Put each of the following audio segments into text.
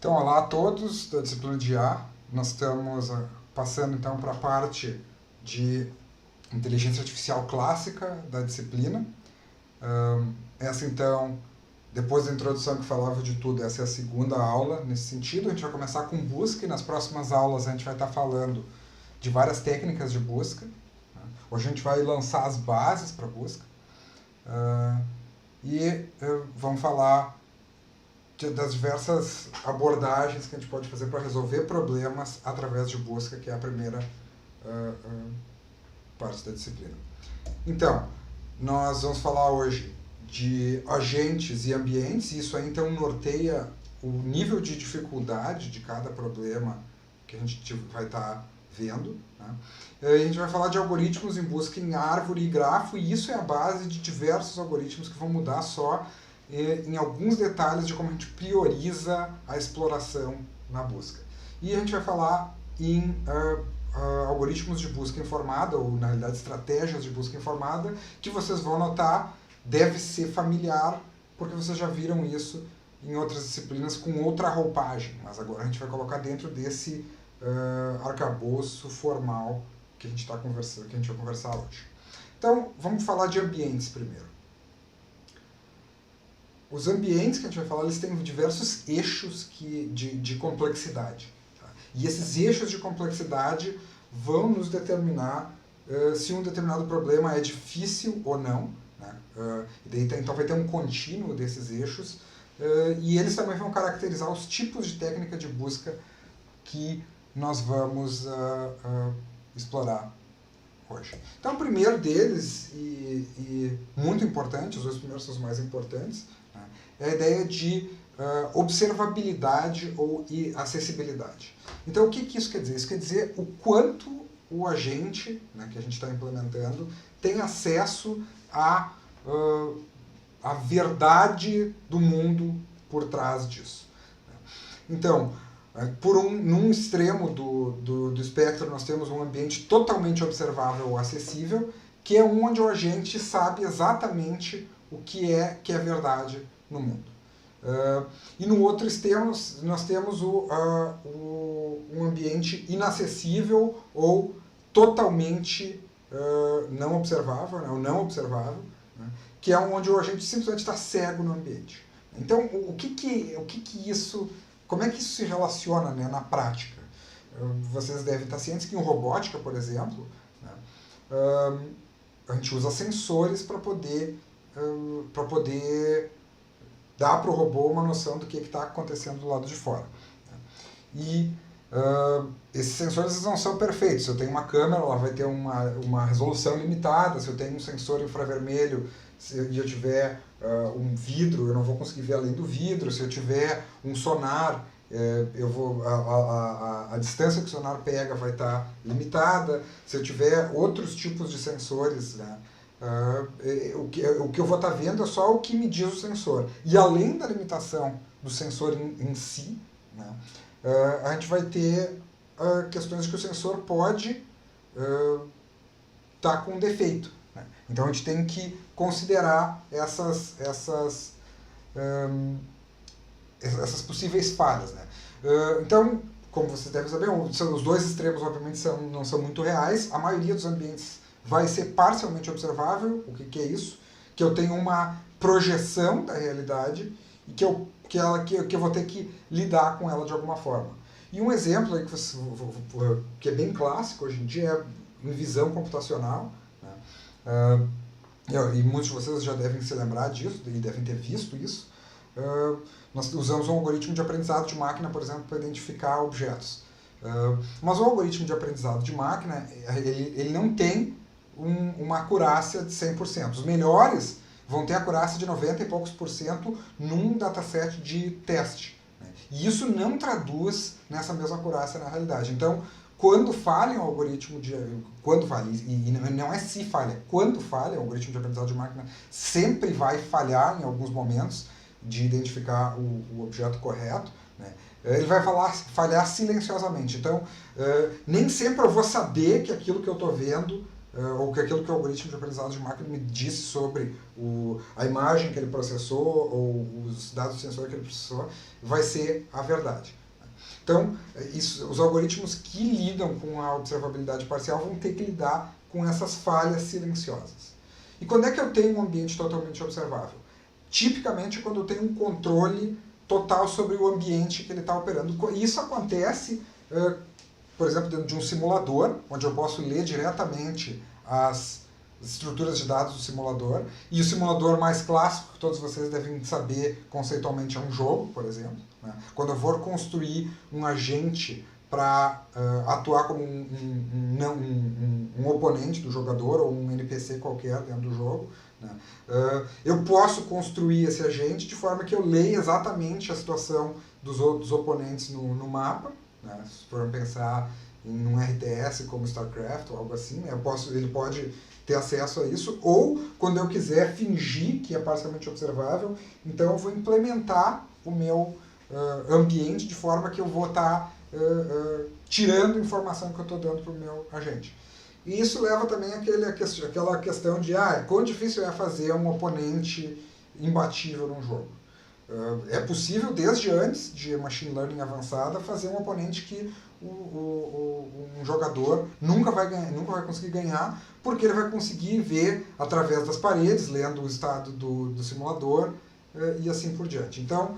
Então, olá a todos da disciplina de IA. Nós estamos passando então para a parte de inteligência artificial clássica da disciplina. Essa então, depois da introdução que falava de tudo, essa é a segunda aula nesse sentido. A gente vai começar com busca e nas próximas aulas a gente vai estar falando de várias técnicas de busca. Hoje a gente vai lançar as bases para busca e vamos falar das diversas abordagens que a gente pode fazer para resolver problemas através de busca, que é a primeira parte da disciplina. Então, nós vamos falar hoje de agentes e ambientes, e isso aí então norteia o nível de dificuldade de cada problema que a gente vai estar vendo. Né? A gente vai falar de algoritmos em busca em árvore e grafo, e isso é a base de diversos algoritmos que vão mudar só em alguns detalhes de como a gente prioriza a exploração na busca. E a gente vai falar em algoritmos de busca informada, ou na realidade estratégias de busca informada, que vocês vão notar deve ser familiar, porque vocês já viram isso em outras disciplinas com outra roupagem, mas agora a gente vai colocar dentro desse arcabouço formal que a gente está conversando, que a gente vai conversar hoje. Então, vamos falar de ambientes primeiro. Os ambientes que a gente vai falar, eles têm diversos eixos de complexidade. Tá? E esses eixos de complexidade vão nos determinar se um determinado problema é difícil ou não. Né? E daí, então vai ter um contínuo desses eixos. E eles também vão caracterizar os tipos de técnica de busca que nós vamos explorar hoje. Então, o primeiro deles, e muito importante, os dois primeiros são os mais importantes, né, é a ideia de observabilidade ou acessibilidade. Então, o que isso quer dizer? Isso quer dizer o quanto o agente, né, que a gente está implementando tem acesso à verdade do mundo por trás disso. Então, num extremo do espectro, nós temos um ambiente totalmente observável ou acessível, que é onde o agente sabe exatamente o que é verdade no mundo. E no outro extremo, nós temos um ambiente inacessível ou totalmente não observável, né, ou não observável, né, que é onde o agente simplesmente está cego no ambiente. Então, como é que isso se relaciona, né, na prática? Vocês devem estar cientes que em robótica, por exemplo, né, a gente usa sensores para poder dar para o robô uma noção do que está acontecendo do lado de fora. Né? E esses sensores não são perfeitos. Se eu tenho uma câmera, ela vai ter uma resolução limitada. Se eu tenho um sensor infravermelho e eu tiver um vidro, eu não vou conseguir ver além do vidro. Se eu tiver um sonar, a distância que o sonar pega vai estar limitada. Se eu tiver outros tipos de sensores, né, o que eu vou estar vendo é só o que me diz o sensor. E além da limitação do sensor em si, né, a gente vai ter questões que o sensor pode estar com defeito. Né? Então a gente tem que considerar essas possíveis falhas. Né? Então, como vocês devem saber, os dois extremos obviamente não são muito reais. A maioria dos ambientes vai ser parcialmente observável. O que é isso? Que eu tenho uma projeção da realidade e que eu vou ter que lidar com ela de alguma forma. E um exemplo aí que é bem clássico hoje em dia é em visão computacional. Né? E muitos de vocês já devem se lembrar disso e devem ter visto isso. Nós usamos um algoritmo de aprendizado de máquina, por exemplo, para identificar objetos. Mas o algoritmo de aprendizado de máquina, ele não tem uma acurácia de 100%. Os melhores vão ter acurácia de 90 e poucos por cento num dataset de teste. Né? E isso não traduz nessa mesma acurácia na realidade. Então, quando falha o algoritmo e não é se falha, quando falha o algoritmo de aprendizado de máquina, sempre vai falhar em alguns momentos de identificar o objeto correto, né? Ele vai falhar silenciosamente. Então, nem sempre eu vou saber que aquilo que eu estou vendo ou que aquilo que o algoritmo de aprendizado de máquina me disse sobre a imagem que ele processou ou os dados de sensor que ele processou vai ser a verdade. Então, os algoritmos que lidam com a observabilidade parcial vão ter que lidar com essas falhas silenciosas. E quando é que eu tenho um ambiente totalmente observável? Tipicamente quando eu tenho um controle total sobre o ambiente que ele está operando. Isso acontece, por exemplo, dentro de um simulador, onde eu posso ler diretamente as estruturas de dados do simulador. E o simulador mais clássico, que todos vocês devem saber conceitualmente, é um jogo, por exemplo. Né? Quando eu for construir um agente para atuar como um oponente do jogador ou um NPC qualquer dentro do jogo, né? Eu posso construir esse agente de forma que eu leia exatamente a situação dos outros oponentes no mapa, né? Se for pensar em um RTS como StarCraft ou algo assim, né? Ele pode ter acesso a isso, ou quando eu quiser fingir que é parcialmente observável, então eu vou implementar o meu ambiente de forma que eu vou estar tirando informação que eu estou dando para o meu agente. E isso leva também àquela questão de quão difícil é fazer um oponente imbatível num jogo. É possível, desde antes de machine learning avançada, fazer um oponente que um jogador nunca vai conseguir ganhar, porque ele vai conseguir ver através das paredes, lendo o estado do simulador, e assim por diante. Então,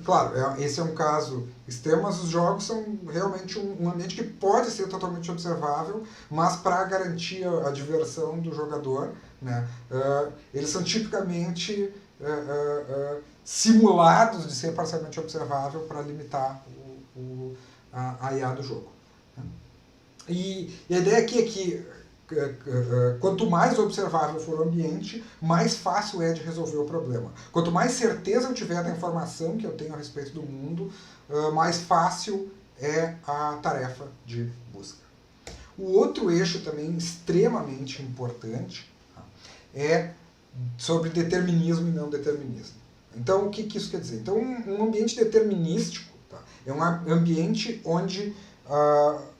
claro, esse é um caso extremo, mas os jogos são realmente um ambiente que pode ser totalmente observável, mas para garantir a diversão do jogador, né, eles são tipicamente simulados de ser parcialmente observável para limitar a IA do jogo. E a ideia aqui é que quanto mais observável for o ambiente, mais fácil é de resolver o problema. Quanto mais certeza eu tiver da informação que eu tenho a respeito do mundo, mais fácil é a tarefa de busca. O outro eixo também extremamente importante é sobre determinismo e não determinismo. Então, o que isso quer dizer? Então, um ambiente determinístico é um ambiente onde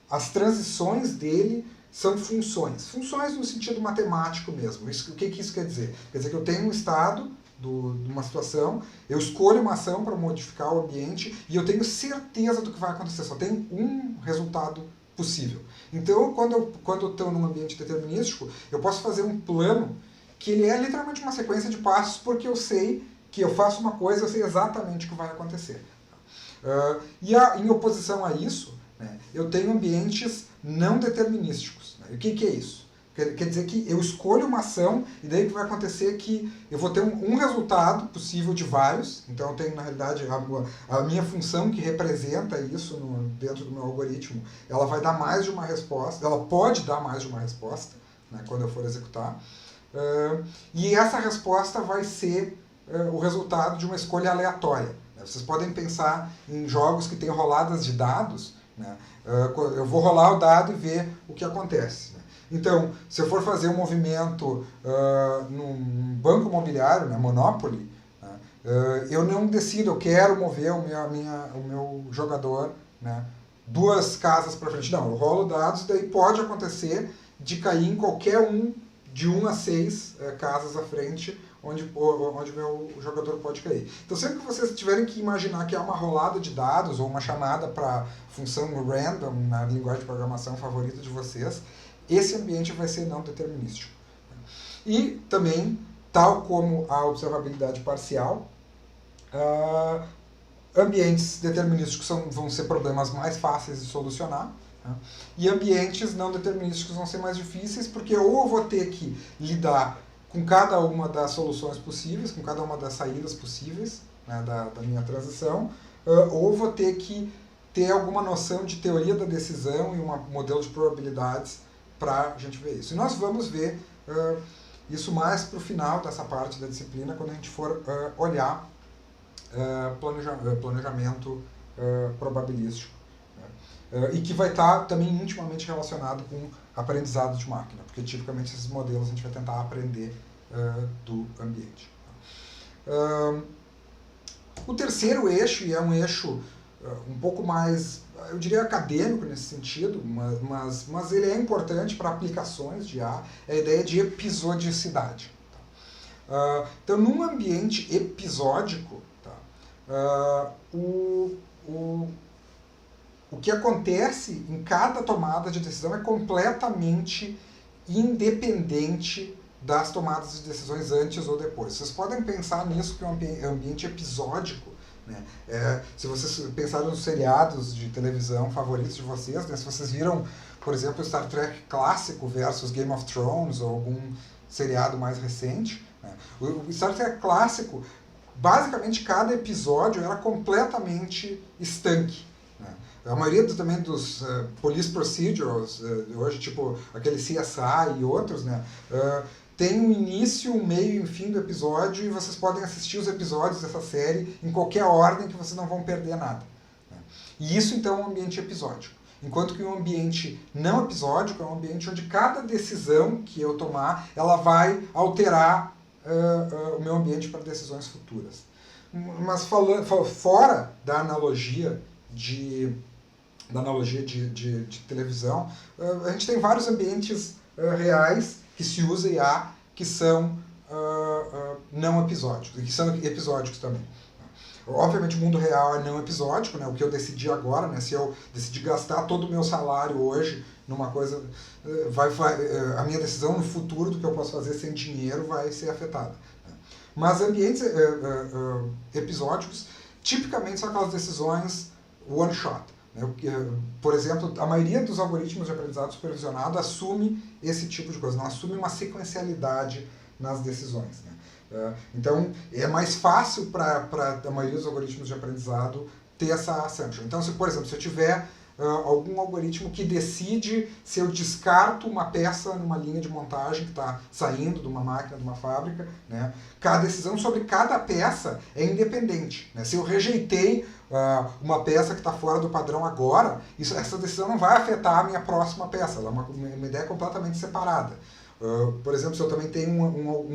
as transições dele são funções. Funções no sentido matemático mesmo. O que isso quer dizer? Quer dizer que eu tenho um estado de uma situação, eu escolho uma ação para modificar o ambiente e eu tenho certeza do que vai acontecer. Só tem um resultado possível. Então, quando eu estou num ambiente determinístico, eu posso fazer um plano que ele é literalmente uma sequência de passos, porque eu sei que eu faço uma coisa, eu sei exatamente o que vai acontecer. Em oposição a isso, né, eu tenho ambientes não determinísticos. Né? E o que é isso? Quer dizer que eu escolho uma ação e daí o que vai acontecer é que eu vou ter um resultado possível de vários. Então eu tenho, na realidade, a minha função que representa isso dentro do meu algoritmo, ela vai dar mais de uma resposta, ela pode dar mais de uma resposta, né, quando eu for executar. E essa resposta vai ser o resultado de uma escolha aleatória. Vocês podem pensar em jogos que têm roladas de dados, né? Eu vou rolar o dado e ver o que acontece. Né? Então, se eu for fazer um movimento num banco imobiliário, né, Monopoly, né, eu não decido, eu quero mover o meu jogador, né, 2 casas para frente. Não, eu rolo dados e daí pode acontecer de cair em qualquer de 1 a 6 casas à frente, onde meu jogador pode cair. Então, sempre que vocês tiverem que imaginar que é uma rolada de dados ou uma chamada para função random, na linguagem de programação favorita de vocês, esse ambiente vai ser não determinístico. E também, tal como a observabilidade parcial, ambientes determinísticos vão ser problemas mais fáceis de solucionar, né? E ambientes não determinísticos vão ser mais difíceis, porque ou eu vou ter que lidar com cada uma das soluções possíveis, com cada uma das saídas possíveis, né, da minha transição, ou vou ter que ter alguma noção de teoria da decisão e um modelo de probabilidades para a gente ver isso. E nós vamos ver isso mais para o final dessa parte da disciplina, quando a gente for olhar planejamento probabilístico, né? E que vai estar também intimamente relacionado com aprendizado de máquina, porque tipicamente esses modelos a gente vai tentar aprender do ambiente. O terceiro eixo, e é um eixo um pouco mais, eu diria, acadêmico nesse sentido, mas ele é importante para aplicações de IA, é a ideia de episodicidade. Então, num ambiente episódico, o que acontece em cada tomada de decisão é completamente independente das tomadas de decisões antes ou depois. Vocês podem pensar nisso que é um ambiente episódico, né? Se vocês pensarem nos seriados de televisão favoritos de vocês, né? Se vocês viram, por exemplo, Star Trek clássico versus Game of Thrones ou algum seriado mais recente, né? O Star Trek clássico, basicamente cada episódio era completamente estanque. A maioria também dos police procedurals, hoje, tipo aquele CSI e outros, né, tem um início, um meio e um fim do episódio e vocês podem assistir os episódios dessa série em qualquer ordem que vocês não vão perder nada. Né. E isso, então, é um ambiente episódico. Enquanto que um ambiente não episódico é um ambiente onde cada decisão que eu tomar, ela vai alterar o meu ambiente para decisões futuras. Mas fora da analogia de televisão, a gente tem vários ambientes reais que se usa IA que são não episódicos, e que são episódicos também. Obviamente o mundo real é não episódico, né? O que eu decidi agora, né? Se eu decidir gastar todo o meu salário hoje numa coisa, a minha decisão no futuro do que eu posso fazer sem dinheiro vai ser afetada. Né? Mas ambientes episódicos, tipicamente são aquelas decisões one shot. Por exemplo, a maioria dos algoritmos de aprendizado supervisionado assume esse tipo de coisa, não assume uma sequencialidade nas decisões. Né? Então, é mais fácil para a maioria dos algoritmos de aprendizado ter essa assumption. Então, por exemplo, se eu tiver algum algoritmo que decide se eu descarto uma peça numa linha de montagem que está saindo de uma máquina, de uma fábrica, né? Cada decisão sobre cada peça é independente. Né? Se eu rejeitei uma peça que está fora do padrão agora, essa decisão não vai afetar a minha próxima peça, ela é uma ideia completamente separada. Por exemplo, se eu também tenho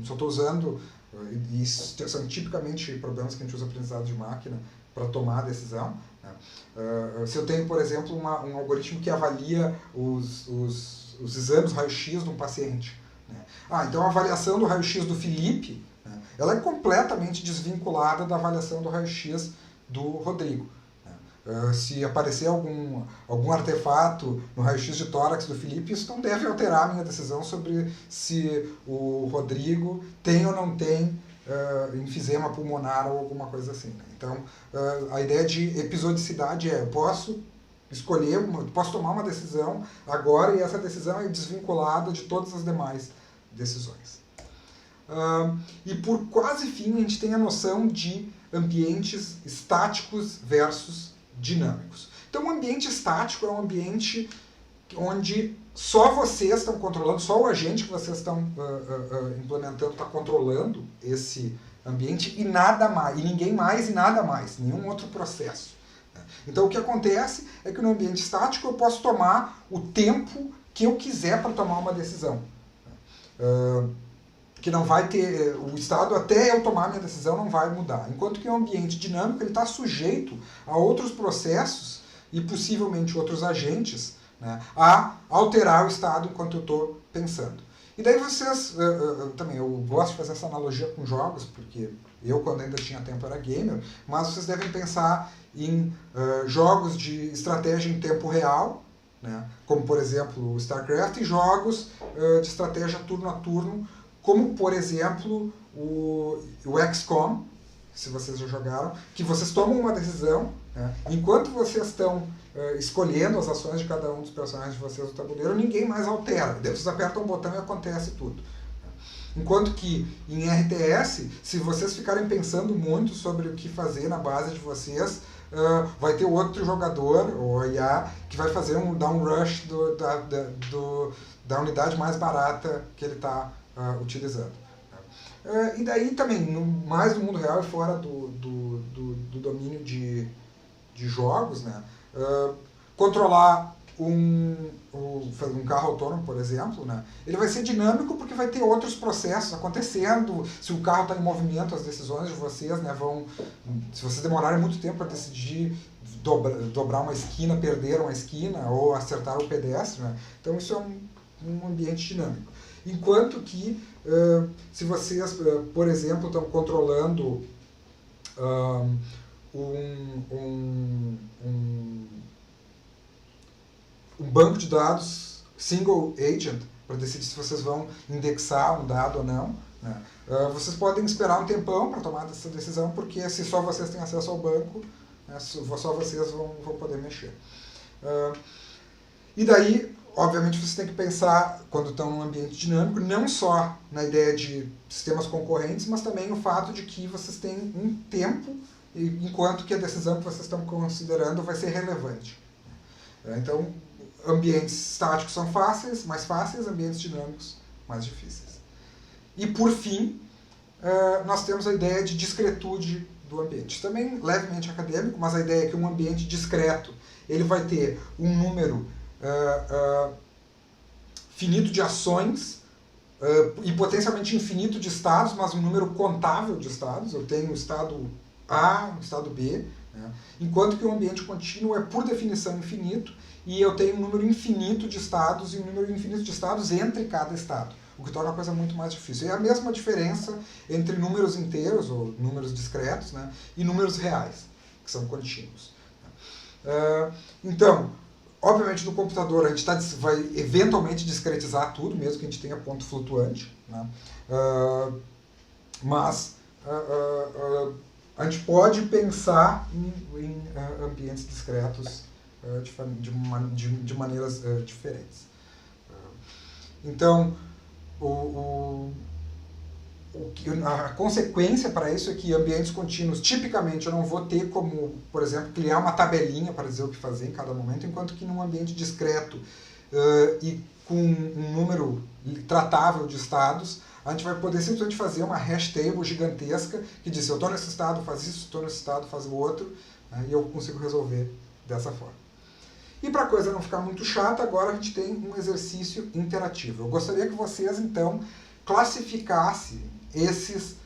se eu estou usando, e isso são tipicamente problemas que a gente usa aprendizado de máquina para tomar a decisão, né? Se eu tenho, por exemplo, um algoritmo que avalia os exames raio-x de um paciente, né? Então a avaliação do raio-x do Felipe, né, ela é completamente desvinculada da avaliação do raio-x do Rodrigo. Né? Se aparecer algum artefato no raio-x de tórax do Felipe, isso não deve alterar a minha decisão sobre se o Rodrigo tem ou não tem enfisema pulmonar ou alguma coisa assim. Né? Então, a ideia de episodicidade eu posso escolher, posso tomar uma decisão agora e essa decisão é desvinculada de todas as demais decisões. E por quase fim, a gente tem a noção de ambientes estáticos versus dinâmicos. Então, um ambiente estático é um ambiente onde só vocês estão controlando, só o agente que vocês estão implementando está controlando esse ambiente e nada mais, e ninguém mais e nada mais, nenhum outro processo. Então o que acontece é que no ambiente estático eu posso tomar o tempo que eu quiser para tomar uma decisão. Que não vai ter, o estado até eu tomar a minha decisão não vai mudar. Enquanto que o ambiente dinâmico ele está sujeito a outros processos e possivelmente outros agentes, né, a alterar o estado enquanto eu estou pensando. E daí vocês, também, eu gosto de fazer essa analogia com jogos, porque eu, quando ainda tinha tempo, era gamer, mas vocês devem pensar em jogos de estratégia em tempo real, né, como, por exemplo, o StarCraft, e jogos de estratégia turno a turno, como, por exemplo, o XCOM, se vocês já jogaram, que vocês tomam uma decisão, né, enquanto vocês estão escolhendo as ações de cada um dos personagens de vocês no tabuleiro, ninguém mais altera. Daí vocês apertam um botão e acontece tudo. Enquanto que em RTS, se vocês ficarem pensando muito sobre o que fazer na base de vocês, vai ter outro jogador, ou IA, que vai fazer dar um rush da unidade mais barata que ele está utilizando. E daí também, mais no mundo real e fora do domínio de jogos, né? Controlar um carro autônomo, por exemplo, né, ele vai ser dinâmico porque vai ter outros processos acontecendo. Se o carro está em movimento, as decisões de vocês, né, se vocês demorarem muito tempo para decidir dobrar uma esquina, perder uma esquina ou acertar o pedestre, né, então isso é um ambiente dinâmico. Enquanto que, se vocês, por exemplo, estão controlando um banco de dados single agent para decidir se vocês vão indexar um dado ou não, né? Vocês podem esperar um tempão para tomar essa decisão, porque se só vocês têm acesso ao banco, né, só vocês vão poder mexer. E daí, obviamente, vocês têm que pensar, quando estão num ambiente dinâmico, não só na ideia de sistemas concorrentes, mas também no fato de que vocês têm um tempo, enquanto que a decisão que vocês estão considerando vai ser relevante. Então, ambientes estáticos são mais fáceis, ambientes dinâmicos mais difíceis. E, por fim, nós temos a ideia de discretude do ambiente. Também levemente acadêmico, mas a ideia é que um ambiente discreto ele vai ter um número finito de ações e potencialmente infinito de estados, mas um número contável de estados. Eu tenho o estado A, o estado B, né? Enquanto que o ambiente contínuo é, por definição, infinito, e eu tenho um número infinito de estados e um número infinito de estados entre cada estado, o que torna a coisa muito mais difícil. É a mesma diferença entre números inteiros, ou números discretos, né, e números reais, que são contínuos. Então, obviamente no computador a gente vai eventualmente discretizar tudo, mesmo que a gente tenha ponto flutuante, né, mas a gente pode pensar em ambientes discretos de maneiras diferentes. Então, a consequência para isso é que ambientes contínuos, tipicamente, eu não vou ter como, por exemplo, criar uma tabelinha para dizer o que fazer em cada momento, enquanto que num ambiente discreto e com um número tratável de estados, a gente vai poder simplesmente fazer uma hash table gigantesca que diz, eu estou nesse estado, faz isso, estou nesse estado, faz o outro, né, e eu consigo resolver dessa forma. E para a coisa não ficar muito chata, agora a gente tem um exercício interativo. Eu gostaria que vocês, então, classificassem esses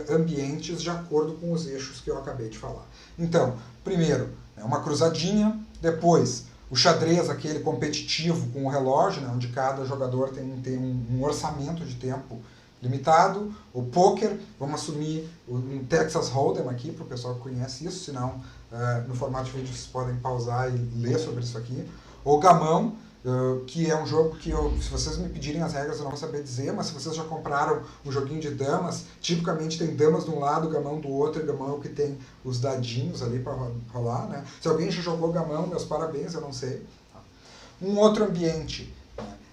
ambientes de acordo com os eixos que eu acabei de falar. Então, primeiro, uma cruzadinha, depois o xadrez, aquele competitivo com o relógio, né, onde cada jogador tem um orçamento de tempo limitado, o poker, vamos assumir um Texas Hold'em aqui, para o pessoal que conhece isso, senão no formato de vídeo vocês podem pausar e ler sobre isso aqui, o gamão, que é um jogo que, se vocês me pedirem as regras eu não vou saber dizer, mas se vocês já compraram um joguinho de damas, tipicamente tem damas de um lado, gamão do outro, e gamão é o que tem os dadinhos ali para rolar, né? Se alguém já jogou gamão, meus parabéns, eu não sei. Um outro ambiente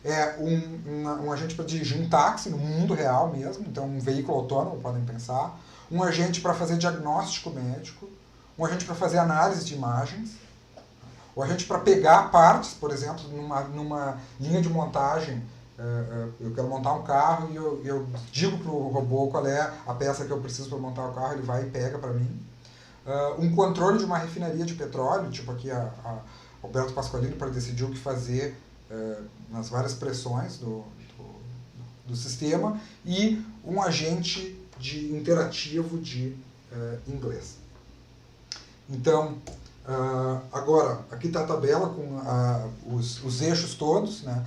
é um agente para dirigir um táxi no mundo real mesmo, então um veículo autônomo, podem pensar, um agente para fazer diagnóstico médico, um agente para fazer análise de imagens, o agente para pegar partes, por exemplo, numa linha de montagem, eu quero montar um carro e eu digo para o robô qual é a peça que eu preciso para montar o carro, ele vai e pega para mim. Um controle de uma refinaria de petróleo, tipo aqui a Alberto Pasqualini, para decidir o que fazer nas várias pressões do sistema, e um agente interativo de inglês. Então, agora, aqui está a tabela com os eixos todos, né?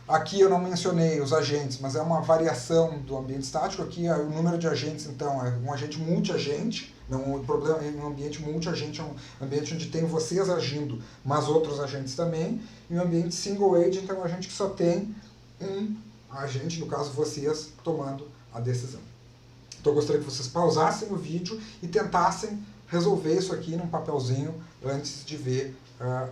Aqui eu não mencionei os agentes, mas é uma variação do ambiente estático. Aqui o número de agentes, então, é um agente multi-agente. Não, o problema é um ambiente multi-agente, é um ambiente onde tem vocês agindo, mas outros agentes também. E um ambiente single agent é um agente que só tem um agente, no caso vocês, tomando a decisão. Então eu gostaria que vocês pausassem o vídeo e tentassem resolver isso aqui num papelzinho antes de ver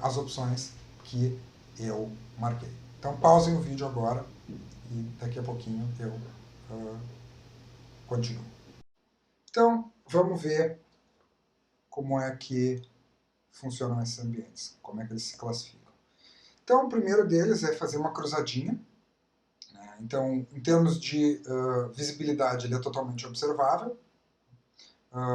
as opções que eu marquei. Então pausem o vídeo agora e daqui a pouquinho eu continuo. Então vamos ver como é que funcionam esses ambientes, como é que eles se classificam. Então o primeiro deles é fazer uma cruzadinha. Então, em termos de visibilidade, ele é totalmente observável,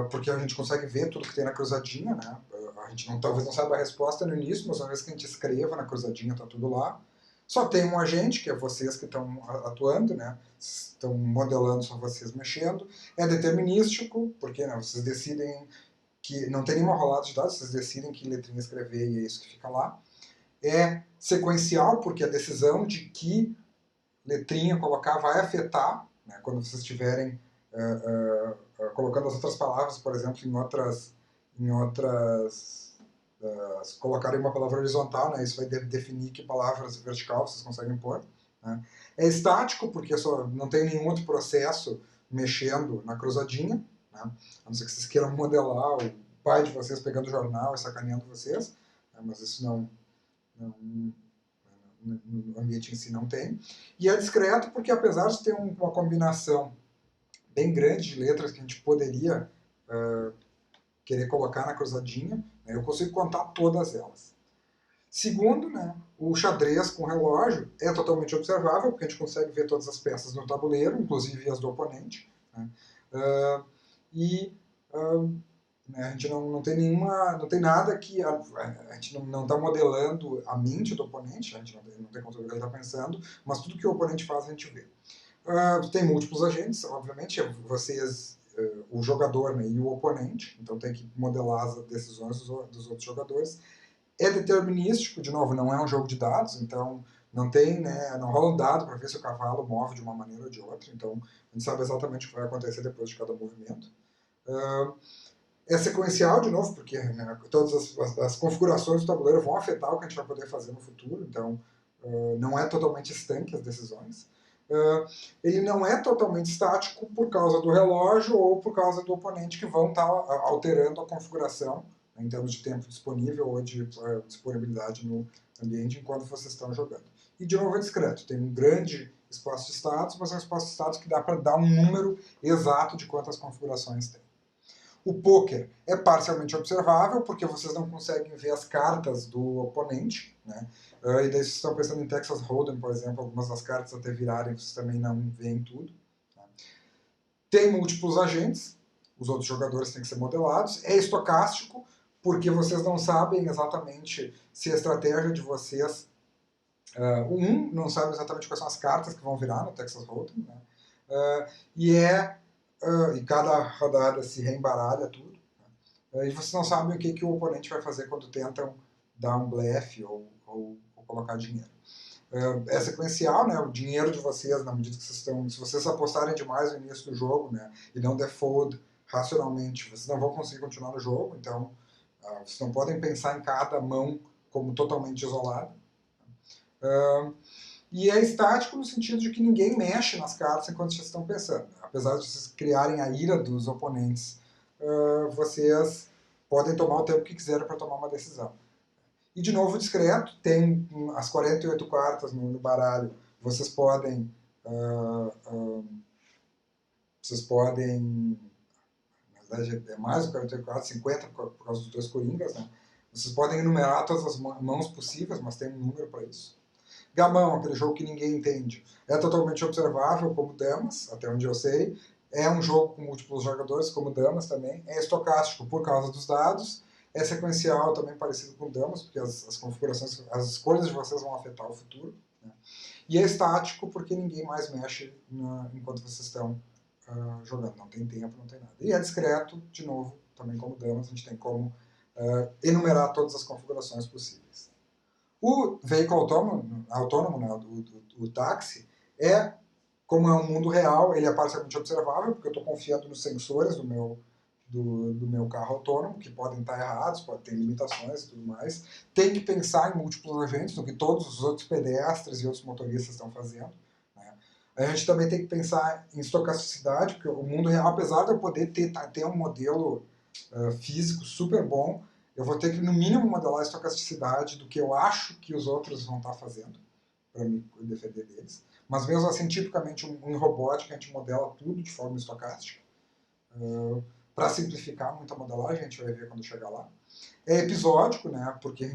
porque a gente consegue ver tudo que tem na cruzadinha, né? a gente talvez não saiba a resposta no início, mas uma vez que a gente escreva na cruzadinha, está tudo lá. Só tem um agente, que é vocês que estão atuando, né? Estão modelando, são vocês mexendo. É determinístico, porque né, vocês decidem que não tem nenhuma rolada de dados, vocês decidem que letrinha escrever e é isso que fica lá. É sequencial, porque a decisão de que letrinha colocar vai afetar, né, quando vocês estiverem colocando as outras palavras, por exemplo, em outras colocarem uma palavra horizontal, né, isso vai definir que palavras vertical vocês conseguem pôr. Né. É estático, porque não tem nenhum outro processo mexendo na cruzadinha, né, a não ser que vocês queiram modelar o pai de vocês pegando o jornal e sacaneando vocês, né, mas isso não no ambiente em si não tem. E é discreto porque, apesar de ter uma combinação bem grande de letras que a gente poderia querer colocar na cruzadinha, né, eu consigo contar todas elas. Segundo, né, o xadrez com relógio é totalmente observável, porque a gente consegue ver todas as peças no tabuleiro, inclusive as do oponente. Né, né, a gente não tem nenhuma, não tem nada que a gente não está modelando a mente do oponente, a gente não tem controle do que ele está pensando, mas tudo que o oponente faz a gente vê. Tem múltiplos agentes, obviamente, vocês, o jogador, né, e o oponente, então tem que modelar as decisões dos outros jogadores. É determinístico, de novo, não é um jogo de dados, então não tem, né, não rola um dado para ver se o cavalo move de uma maneira ou de outra, então a gente sabe exatamente o que vai acontecer depois de cada movimento. É sequencial, de novo, porque né, todas as configurações do tabuleiro vão afetar o que a gente vai poder fazer no futuro, então não é totalmente estanque as decisões. Ele não é totalmente estático por causa do relógio ou por causa do oponente que vão estar alterando a configuração, né, em termos de tempo disponível ou de disponibilidade no ambiente enquanto vocês estão jogando. E de novo é discreto, tem um grande espaço de status, mas é um espaço de status que dá para dar um número exato de quantas configurações tem. O poker é parcialmente observável, porque vocês não conseguem ver as cartas do oponente, né? E daí vocês estão pensando em Texas Hold'em, por exemplo, algumas das cartas até virarem, vocês também não veem tudo. Né? Tem múltiplos agentes, os outros jogadores têm que ser modelados. É estocástico, porque vocês não sabem exatamente se a estratégia de vocês... não sabe exatamente quais são as cartas que vão virar no Texas Hold'em, né? E cada rodada se reembaralha tudo. Né? E vocês não sabem o que o oponente vai fazer quando tentam dar um blefe ou colocar dinheiro. É sequencial, né? O dinheiro de vocês, na medida que vocês estão... Se vocês apostarem demais no início do jogo, né, e não der fold racionalmente, vocês não vão conseguir continuar no jogo, então vocês não podem pensar em cada mão como totalmente isolada. E é estático no sentido de que ninguém mexe nas cartas enquanto vocês estão pensando. Apesar de vocês criarem a ira dos oponentes, vocês podem tomar o tempo que quiserem para tomar uma decisão. E de novo discreto, tem as 48 cartas no baralho, vocês podem... na verdade é mais do que 48 cartas, 50 por causa dos dois coringas, né? Vocês podem enumerar todas as mãos possíveis, mas tem um número para isso. Gamão, aquele jogo que ninguém entende, é totalmente observável como damas, até onde eu sei. É um jogo com múltiplos jogadores, como damas também. É estocástico por causa dos dados. É sequencial, também parecido com damas, porque as configurações, as escolhas de vocês vão afetar o futuro. Né? E é estático porque ninguém mais mexe enquanto vocês estão jogando. Não tem tempo, não tem nada. E é discreto, de novo, também como damas, a gente tem como enumerar todas as configurações possíveis. O veículo autônomo, né, o táxi, como é um mundo real, ele é parcialmente observável, porque eu estou confiando nos sensores do meu carro autônomo, que podem estar errados, podem ter limitações e tudo mais. Tem que pensar em múltiplos agentes, no que todos os outros pedestres e outros motoristas estão fazendo. Né? A gente também tem que pensar em estocasticidade, porque o mundo real, apesar de eu poder ter um modelo físico super bom, eu vou ter que, no mínimo, modelar a estocasticidade do que eu acho que os outros vão estar fazendo, para me defender deles. Mas mesmo assim, tipicamente, em robótica, a gente modela tudo de forma estocástica. Para simplificar muito a modelagem, a gente vai ver quando chegar lá. É episódico, né, porque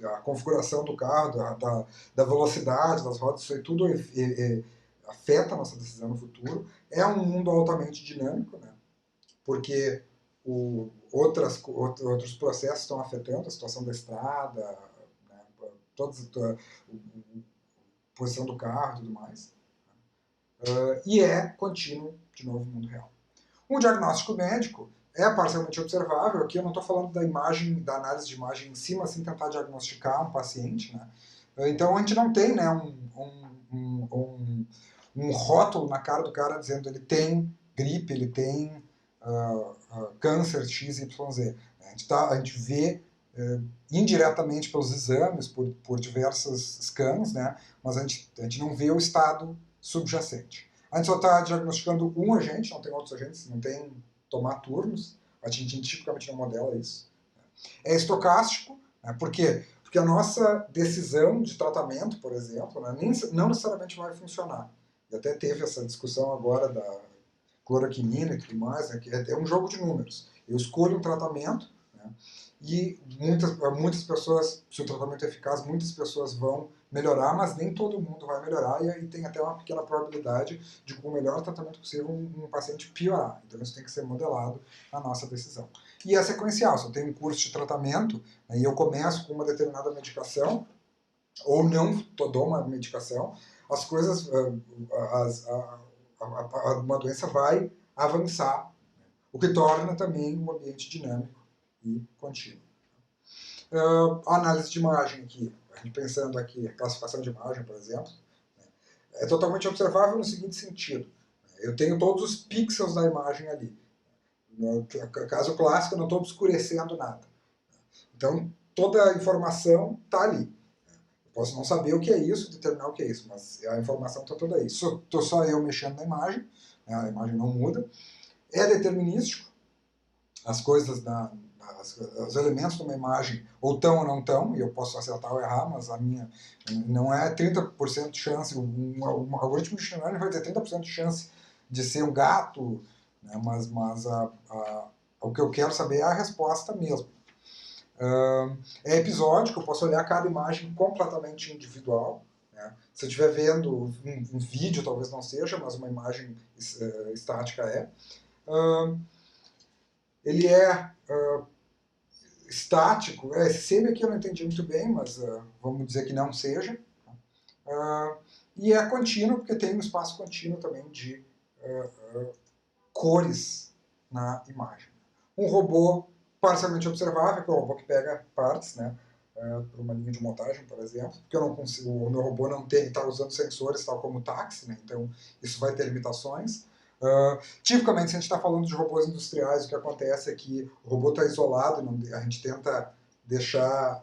a configuração do carro, da velocidade, das rodas, isso aí tudo afeta a nossa decisão no futuro. É um mundo altamente dinâmico, né, porque outros processos estão afetando a situação da estrada, né, a posição do carro e tudo mais. E é contínuo, de novo, no mundo real. Um diagnóstico médico é parcialmente observável. Aqui eu não estou falando da imagem, da análise de imagem em si, mas sim tentar diagnosticar um paciente. Né? Então a gente não tem, né, um rótulo na cara do cara dizendo ele tem gripe, ele tem câncer XYZ. A gente vê indiretamente pelos exames, por diversas scans, né, mas a gente não vê o estado subjacente. A gente só está diagnosticando um agente, não tem outros agentes, não tem tomar turnos, a gente tipicamente não modela isso. É estocástico, né, por quê? Porque a nossa decisão de tratamento, por exemplo, né, não necessariamente vai funcionar. E até teve essa discussão agora da cloroquinina e tudo mais, né, que é um jogo de números. Eu escolho um tratamento, né, e muitas pessoas, se o tratamento é eficaz, muitas pessoas vão melhorar, mas nem todo mundo vai melhorar, e aí tem até uma pequena probabilidade de, com o melhor tratamento possível, um paciente piorar. Então isso tem que ser modelado na nossa decisão. E é sequencial, se eu tenho um curso de tratamento, né, e eu começo com uma determinada medicação, ou não dou uma medicação, as coisas, uma doença vai avançar, o que torna também um ambiente dinâmico e contínuo. A análise de imagem aqui, a gente pensando aqui, a classificação de imagem, por exemplo, é totalmente observável no seguinte sentido. Eu tenho todos os pixels da imagem ali. No caso clássico, eu não estou obscurecendo nada. Então, toda a informação está ali. Eu posso não saber o que é isso, determinar o que é isso, mas a informação está toda aí. Estou só eu mexendo na imagem, a imagem não muda. É determinístico. As coisas os elementos de uma imagem ou estão ou não estão, e eu posso acertar ou errar, mas a minha não é 30% de chance, um algoritmo de machine learning vai ter 30% de chance de ser um gato, né, mas o que eu quero saber é a resposta mesmo. É episódico, eu posso olhar cada imagem completamente individual. Né? Se eu estiver vendo um vídeo, talvez não seja, mas uma imagem estática é. Ele é estático, esse semi aqui eu não entendi muito bem, mas vamos dizer que não seja. E é contínuo, porque tem um espaço contínuo também de cores na imagem. Um robô parcialmente observável, que é o robô que pega partes, né, por uma linha de montagem, por exemplo, porque eu não consigo, o meu robô não está usando sensores tal como o táxi, né, então isso vai ter limitações. Tipicamente, se a gente está falando de robôs industriais, o que acontece é que o robô está isolado, a gente tenta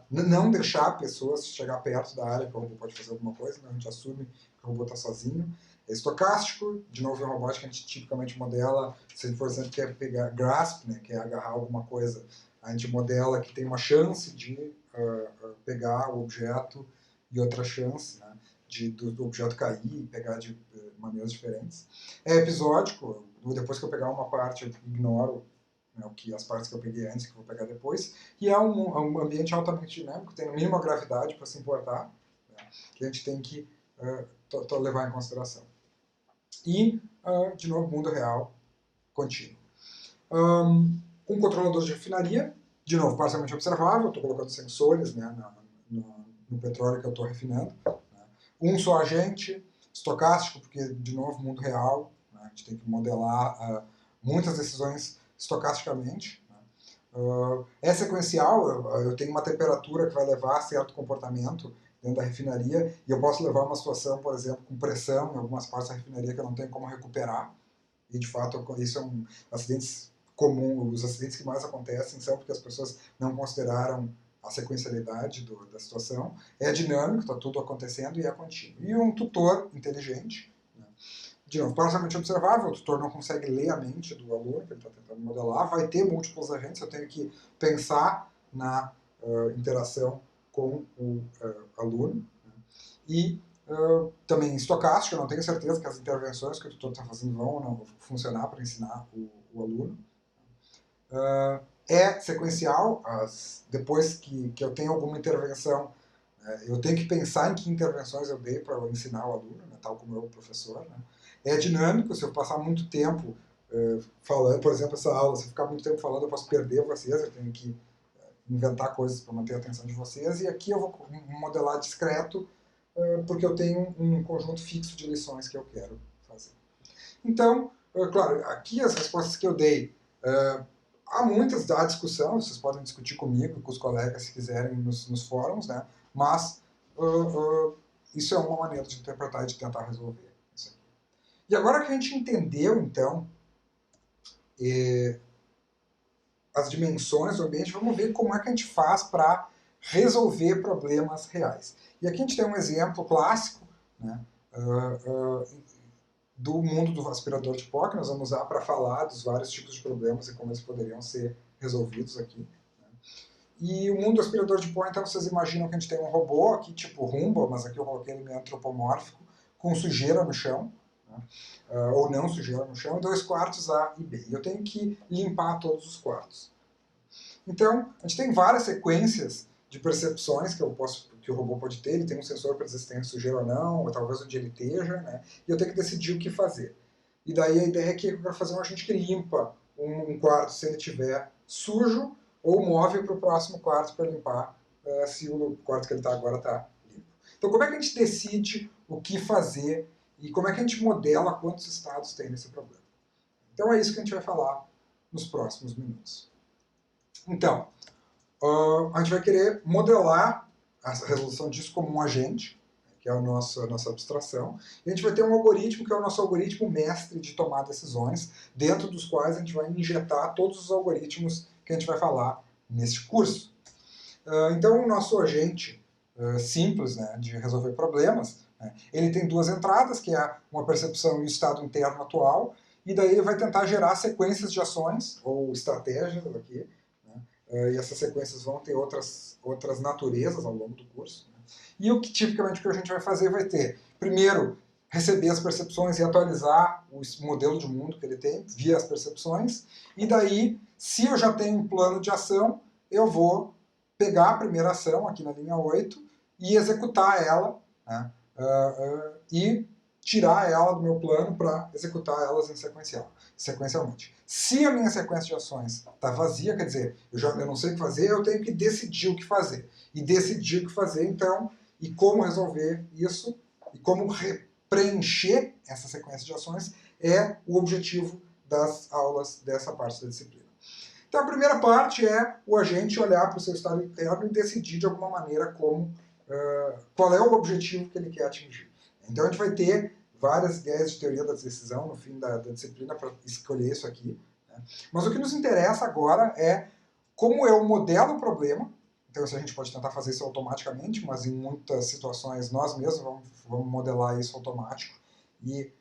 não deixar pessoas chegar perto da área que o robô pode fazer alguma coisa, né? A gente assume que o robô está sozinho. É estocástico, de novo, em robótica a gente tipicamente modela, se a gente, por exemplo, quer pegar grasp, né, que é agarrar alguma coisa, a gente modela que tem uma chance de pegar o objeto e outra chance, né, do objeto cair e pegar de maneiras diferentes. É episódico, depois que eu pegar uma parte eu ignoro, né, as partes que eu peguei antes, que eu vou pegar depois, e é um ambiente altamente dinâmico, tem no mínimo a gravidade para se importar, né, que a gente tem que levar em consideração. E, de novo, mundo real contínuo. Um controlador de refinaria, de novo, parcialmente observável, estou colocando sensores, né, no petróleo que eu estou refinando. Né. Um só agente, estocástico, porque, de novo, mundo real, né, a gente tem que modelar muitas decisões estocasticamente. Né. É sequencial, eu tenho uma temperatura que vai levar a certo comportamento dentro da refinaria, e eu posso levar uma situação, por exemplo, com pressão em algumas partes da refinaria que eu não tenho como recuperar, e de fato isso é um acidentes comum, os acidentes que mais acontecem são porque as pessoas não consideraram a sequencialidade da situação. É dinâmico, está tudo acontecendo e é contínuo. E um tutor inteligente, né? De novo, parcialmente observável, o tutor não consegue ler a mente do aluno que ele está tentando modelar, vai ter múltiplos agentes, eu tenho que pensar na interação com o aluno. Né? E também estocástico, eu não tenho certeza que as intervenções que o tutor está fazendo vão ou não funcionar para ensinar o aluno. É sequencial, depois que eu tenho alguma intervenção, eu tenho que pensar em que intervenções eu dei para ensinar o aluno, né, tal como eu, o professor. Né. É dinâmico, se eu passar muito tempo falando, por exemplo, essa aula, se eu ficar muito tempo falando, eu posso perder vocês, eu tenho que inventar coisas para manter a atenção de vocês, e aqui eu vou modelar discreto, porque eu tenho um conjunto fixo de lições que eu quero fazer. Então, claro, aqui as respostas que eu dei, há muitas da discussão, vocês podem discutir comigo, com os colegas, se quiserem, nos fóruns, né? Mas isso é uma maneira de interpretar e de tentar resolver isso aqui. E agora que a gente entendeu, então, as dimensões do ambiente, vamos ver como é que a gente faz para resolver problemas reais. E aqui a gente tem um exemplo clássico, né, do mundo do aspirador de pó, que nós vamos usar para falar dos vários tipos de problemas e como eles poderiam ser resolvidos aqui. Né. E o mundo do aspirador de pó, então, vocês imaginam que a gente tem um robô aqui, tipo Rumba, mas aqui eu coloquei ele meio antropomórfico, com sujeira no chão, né, ou não sujeira no chão, e 2 quartos A e B. E eu tenho que limpar todos os quartos. Então, a gente tem várias sequências de percepções que o robô pode ter. Ele tem um sensor para dizer se tem sujeira ou não, ou talvez onde ele esteja, né? E eu tenho que decidir o que fazer. E daí a ideia é que eu quero fazer um agente que limpa um quarto se ele estiver sujo, ou move para o próximo quarto para limpar se o quarto que ele está agora está limpo. Então, como é que a gente decide o que fazer e como é que a gente modela quantos estados tem nesse problema? Então, é isso que a gente vai falar nos próximos minutos. Então, a gente vai querer modelar a resolução disso como um agente, que é a nossa abstração, e a gente vai ter um algoritmo que é o nosso algoritmo mestre de tomar decisões, dentro dos quais a gente vai injetar todos os algoritmos que a gente vai falar nesse curso. Então, o nosso agente simples, né, de resolver problemas, né, ele tem 2 entradas, que é uma percepção e o estado interno atual, e daí ele vai tentar gerar sequências de ações, ou estratégias aqui, e essas sequências vão ter outras naturezas ao longo do curso. Né? E o que tipicamente o que a gente vai fazer vai ter, primeiro, receber as percepções e atualizar o modelo de mundo que ele tem via as percepções, e daí, se eu já tenho um plano de ação, eu vou pegar a primeira ação, aqui na linha 8, e executar ela, né? E tirar ela do meu plano para executar elas sequencialmente. Se a minha sequência de ações está vazia, quer dizer, eu não sei o que fazer, eu tenho que decidir o que fazer. E decidir o que fazer, então, e como resolver isso, e como preencher essa sequência de ações, é o objetivo das aulas dessa parte da disciplina. Então, a primeira parte é o agente olhar para o seu estado interno e decidir de alguma maneira qual é o objetivo que ele quer atingir. Então, a gente vai ter várias ideias de teoria da decisão no fim da disciplina para escolher isso aqui. Né? Mas o que nos interessa agora é como eu modelo o problema. Então, isso a gente pode tentar fazer isso automaticamente, mas em muitas situações nós mesmos vamos modelar isso automático e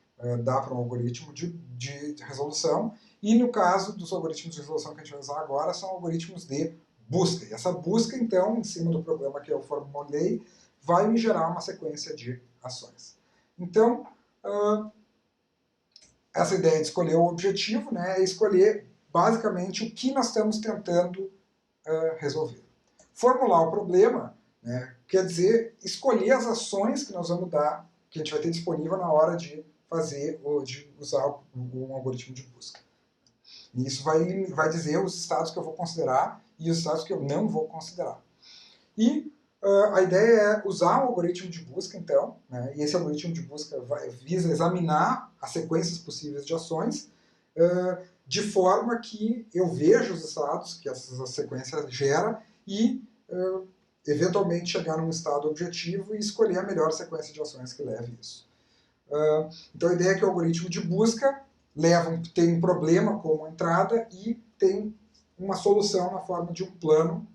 dar para um algoritmo de resolução. E no caso dos algoritmos de resolução que a gente vai usar agora, são algoritmos de busca. E essa busca, então, em cima do problema que eu formulei, vai me gerar uma sequência de ações. Então, essa ideia de escolher o objetivo, né, é escolher basicamente o que nós estamos tentando resolver. Formular o problema, né, quer dizer escolher as ações que nós vamos dar, que a gente vai ter disponível na hora de fazer ou de usar um algoritmo de busca. E isso vai dizer os estados que eu vou considerar e os estados que eu não vou considerar. E a ideia é usar um algoritmo de busca, então, né, e esse algoritmo de busca visa examinar as sequências possíveis de ações de forma que eu veja os estados que essa sequência gera e, eventualmente, chegar num estado objetivo e escolher a melhor sequência de ações que leve isso. Então, a ideia é que o algoritmo de busca tem um problema como entrada e tem uma solução na forma de um plano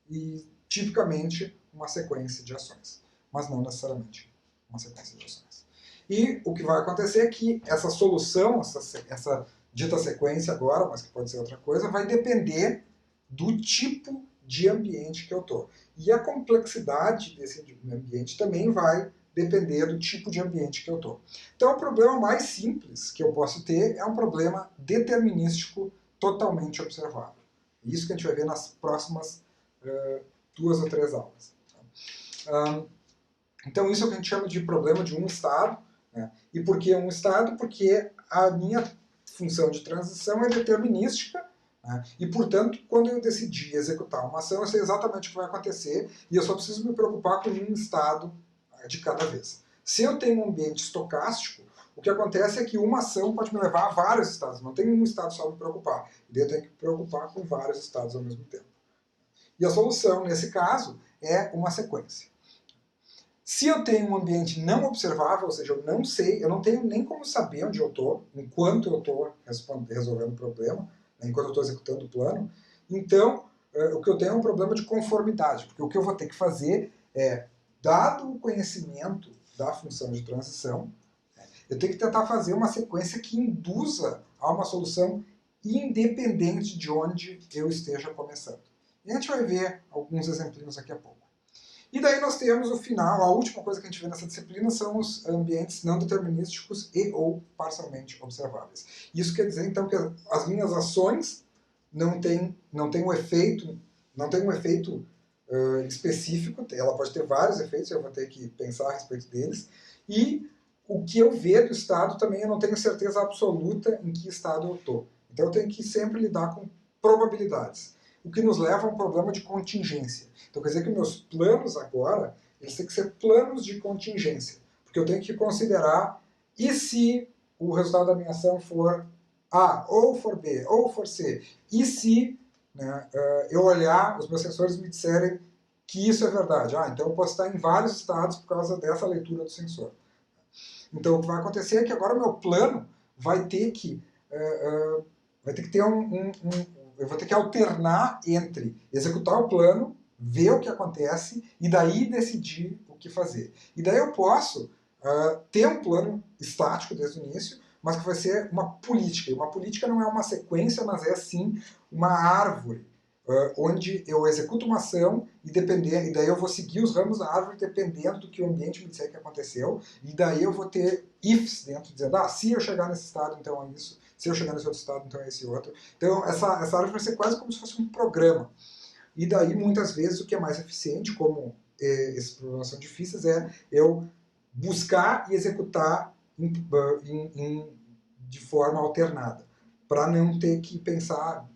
e, tipicamente, uma sequência de ações, mas não necessariamente uma sequência de ações. E o que vai acontecer é que essa solução, essa dita sequência agora, mas que pode ser outra coisa, vai depender do tipo de ambiente que eu estou. E a complexidade desse ambiente também vai depender do tipo de ambiente que eu estou. Então, o problema mais simples que eu posso ter é um problema determinístico totalmente observável. Isso que a gente vai ver nas próximas 2 ou 3 aulas. Então, isso é o que a gente chama de problema de um estado. Né? E por que um estado? Porque a minha função de transição é determinística, né? E, portanto, quando eu decidir executar uma ação, eu sei exatamente o que vai acontecer e eu só preciso me preocupar com um estado de cada vez. Se eu tenho um ambiente estocástico, o que acontece é que uma ação pode me levar a vários estados, não tem um estado só me preocupar, e eu tenho que me preocupar com vários estados ao mesmo tempo. E a solução, nesse caso, é uma sequência. Se eu tenho um ambiente não observável, ou seja, eu não sei, eu não tenho nem como saber onde eu estou, enquanto eu estou resolvendo o problema, né, enquanto eu estou executando o plano, então o que eu tenho é um problema de conformidade, porque o que eu vou ter que fazer é, dado o conhecimento da função de transição, eu tenho que tentar fazer uma sequência que induza a uma solução independente de onde eu esteja começando. E a gente vai ver alguns exemplinhos daqui a pouco. E daí nós temos o final, a última coisa que a gente vê nessa disciplina são os ambientes não determinísticos e ou parcialmente observáveis. Isso quer dizer, então, que as minhas ações não têm um efeito específico, ela pode ter vários efeitos, eu vou ter que pensar a respeito deles, e o que eu ver do estado também eu não tenho certeza absoluta em que estado eu estou. Então eu tenho que sempre lidar com probabilidades, o que nos leva a um problema de contingência. Então quer dizer que meus planos agora, eles têm que ser planos de contingência, porque eu tenho que considerar, e se o resultado da minha ação for A, ou for B, ou for C, e se, né, eu olhar, os meus sensores me disserem que isso é verdade. Então eu posso estar em vários estados por causa dessa leitura do sensor. Então o que vai acontecer é que agora o meu plano vai ter que ter eu vou ter que alternar entre executar o plano, ver o que acontece e daí decidir o que fazer. E daí eu posso ter um plano estático desde o início, mas que vai ser uma política. E uma política não é uma sequência, mas é sim uma árvore, onde eu executo uma ação e daí eu vou seguir os ramos da árvore dependendo do que o ambiente me disser que aconteceu, e daí eu vou ter ifs dentro, dizendo, se eu chegar nesse estado, então é isso, se eu chegar nesse outro estado, então é esse outro. Então essa árvore vai ser quase como se fosse um programa. E daí, muitas vezes, o que é mais eficiente, como esses problemas são difíceis, é eu buscar e executar de forma alternada, para não ter que pensar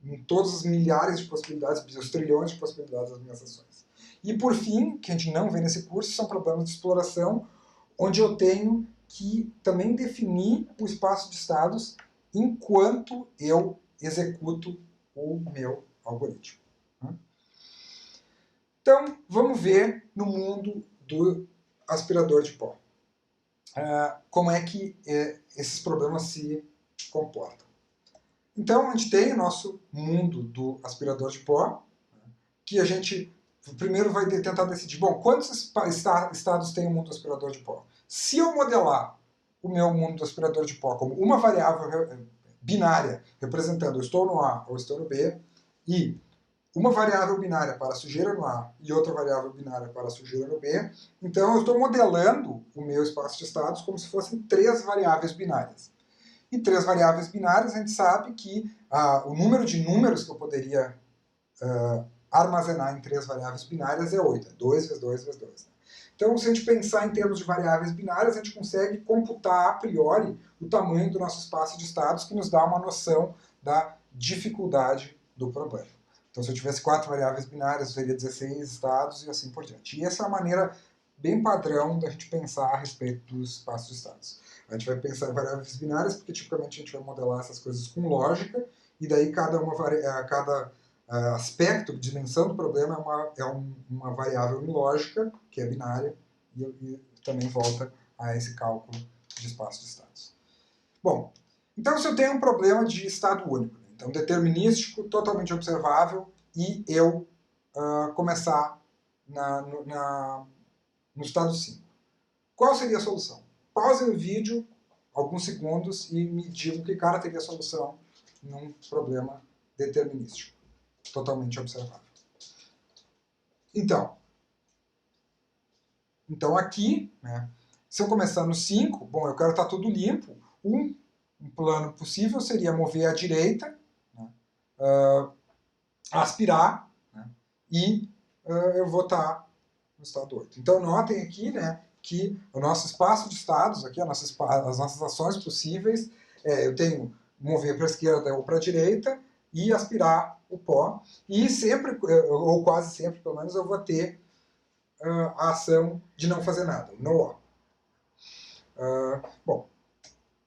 em todas as milhares de possibilidades, os trilhões de possibilidades das minhas ações. E por fim, que a gente não vê nesse curso, são problemas de exploração, onde eu tenho que também definir o espaço de estados enquanto eu executo o meu algoritmo. Então, vamos ver no mundo do aspirador de pó como é que esses problemas se comportam. Então, a gente tem o nosso mundo do aspirador de pó, que a gente primeiro vai tentar decidir, bom, quantos estados tem o mundo do aspirador de pó? Se eu modelar o meu mundo do aspirador de pó como uma variável binária, representando eu estou no A ou estou no B, e uma variável binária para a sujeira no A e outra variável binária para a sujeira no B, então eu estou modelando o meu espaço de estados como se fossem 3 variáveis binárias. E 3 variáveis binárias, a gente sabe que o número de números que eu poderia armazenar em 3 variáveis binárias é 8, 2 vezes 2 vezes 2. Então, se a gente pensar em termos de variáveis binárias, a gente consegue computar a priori o tamanho do nosso espaço de estados, que nos dá uma noção da dificuldade do problema. Então, se eu tivesse 4 variáveis binárias, eu teria 16 estados e assim por diante. E essa é a maneira bem padrão da gente pensar a respeito dos espaços de estados. A gente vai pensar em variáveis binárias, porque tipicamente a gente vai modelar essas coisas com lógica, e daí cada aspecto, dimensão do problema é uma variável em lógica, que é binária, e também volta a esse cálculo de espaço de estados. Bom, então se eu tenho um problema de estado único, então determinístico, totalmente observável, e eu começar no estado 5. Qual seria a solução? Pause o vídeo, alguns segundos, e me digam que cara teria a solução num problema determinístico, totalmente observável. Então aqui, né, se eu começar no 5, bom, eu quero estar tudo limpo, um plano possível seria mover à direita, né, aspirar, né, e eu vou estar no estado 8. Então notem aqui, né, que o nosso espaço de estados, aqui, as nossas ações possíveis, eu tenho mover para a esquerda ou para a direita e aspirar o pó. E sempre, ou quase sempre, pelo menos, eu vou ter a ação de não fazer nada, no op. Bom,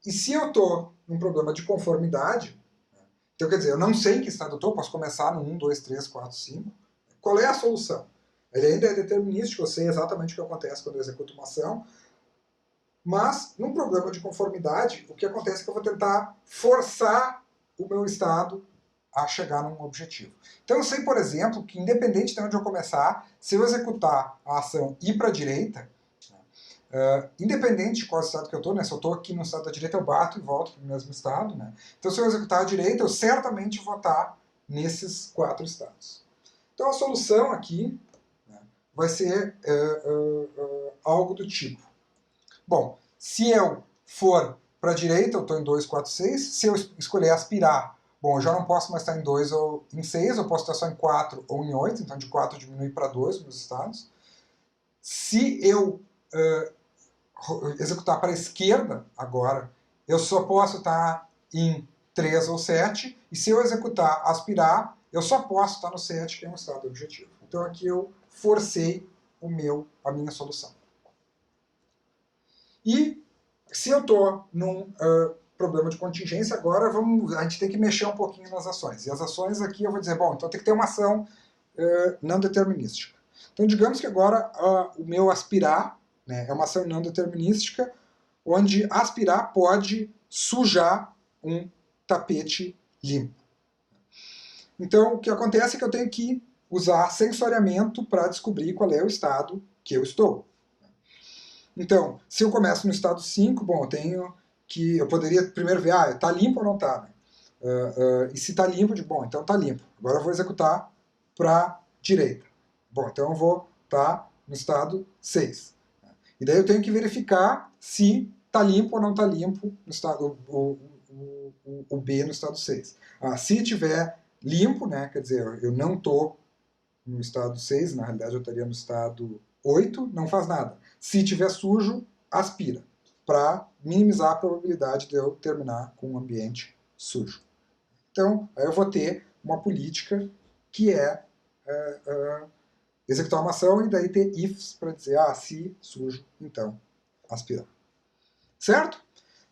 e se eu estou num problema de conformidade, então quer dizer, eu não sei em que estado eu estou, posso começar no 1, 2, 3, 4, 5. Qual é a solução? Ele ainda é determinístico, eu sei exatamente o que acontece quando eu executo uma ação, mas num problema de conformidade, o que acontece é que eu vou tentar forçar o meu estado a chegar num objetivo. Então eu sei, por exemplo, que independente de onde eu começar, se eu executar a ação ir para a direita, independente de qual estado que eu estou, né? Se eu estou aqui no estado da direita, eu bato e volto para o mesmo estado, né? Então se eu executar a direita, eu certamente vou estar nesses 4 estados. Então a solução aqui, né, vai ser algo do tipo. Bom, se eu for para a direita, eu estou em 2, 4, 6. Se eu escolher aspirar, bom, eu já não posso mais estar em 2 ou em 6, eu posso estar só em 4 ou em 8, então de 4 diminui para 2 meus estados. Se eu executar para a esquerda agora, eu só posso estar em 3 ou 7, e se eu executar aspirar, eu só posso estar no 7, que é um estado objetivo. Então aqui eu forcei a minha solução. E se eu estou num problema de contingência, agora a gente tem que mexer um pouquinho nas ações. E as ações aqui eu vou dizer, bom, então tem que ter uma ação não determinística. Então digamos que agora o meu aspirar, né, é uma ação não determinística, onde aspirar pode sujar um tapete limpo. Então o que acontece é que eu tenho que usar sensoriamento para descobrir qual é o estado que eu estou. Então, se eu começo no estado 5, bom, eu poderia primeiro ver, está limpo ou não está, né? E se está limpo, eu digo, bom, então está limpo. Agora eu vou executar para a direita. Bom, então eu vou estar no estado 6. E daí eu tenho que verificar se está limpo ou não está limpo no estado, o B no estado 6. Se estiver limpo, né, quer dizer, eu não estou no estado 6, na realidade eu estaria no estado 8, não faz nada. Se estiver sujo, aspira, para minimizar a probabilidade de eu terminar com um ambiente sujo. Então, aí eu vou ter uma política que é executar uma ação e daí ter ifs para dizer, se sujo, então aspirar. Certo?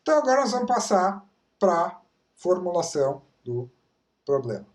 Então agora nós vamos passar para a formulação do problema.